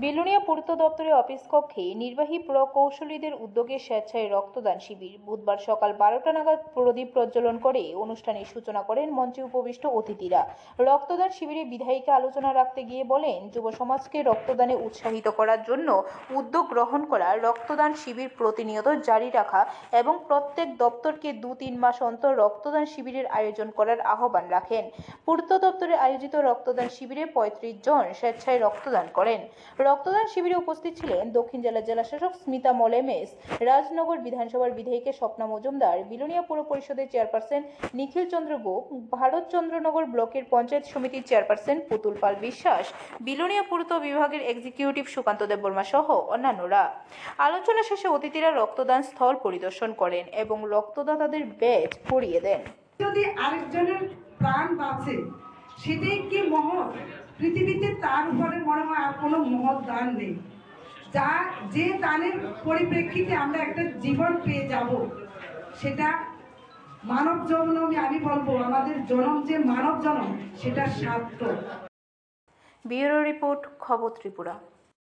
বিলোনিয়া পূর্ত দপ্তরের অফিস কক্ষে নির্বাহী প্রকৌশলীদের উদ্যোগে স্বেচ্ছায় রক্তদান শিবির বুধবার সকাল 12টা নাগাদ প্রদীপ প্রজ্বলন করে অনুষ্ঠানের সূচনা করেন মঞ্চে উপবিষ্ট অতিথিরা। রক্তদান শিবিরে বিধায়িকা আলোচনা রাখতে গিয়ে বলেন, যুব সমাজকে রক্তদানে উৎসাহিত করার জন্য উদ্যোগ গ্রহণ করা, রক্তদান শিবির প্রতিনিয়ত জারি রাখা এবং প্রত্যেক দপ্তরকে 2-3 মাস অন্তর রক্তদান শিবিরের আয়োজন করার আহ্বান রাখেন। পূর্ত দপ্তরে আয়োজিত রক্তদান শিবিরে 35 জন স্বেচ্ছায় রক্তদান করেন। রক্তদান শিবিরে উপস্থিত ছিলেন দক্ষিণ জেলার জেলাশাসক স্মিতা মলেমেস, রাজনগর বিধানসভার বিধায়িকা স্বপ্না মজুমদার, বিলোনিয়া পৌর পরিষদের চেয়ারপারসন নিখিল চন্দ্র গোপ, ভারতচন্দ্রনগর ব্লকের পঞ্চায়েত সমিতির চেয়ারপারসন পুতুল পাল বিশ্বাস, বিলোনিয়া পূর্ত বিভাগের এক্সিকিউটিভ সুকান্ত দেববর্মা সহ অন্যান্যরা। আলোচনা শেষে অতিথিরা রক্তদান স্থল পরিদর্শন করেন এবং রক্তদাতাদের ব্যাজ পরিয়ে দেন। যদি আরেকজনের প্রাণ বাঁচে সেটাই কি মহৎ? পৃথিবীতে তার উপরে মনে হয় আর কোনো মহৎ দান নেই, যে দানের পরিপ্রেক্ষিতে আমরা একটা জীবন পেয়ে যাব। সেটা মানব জন্ম, আমি বলবো আমাদের জন্ম যে মানব জন্ম, সেটা সার্থক। ব্যুরো রিপোর্ট, খবর ত্রিপুরা।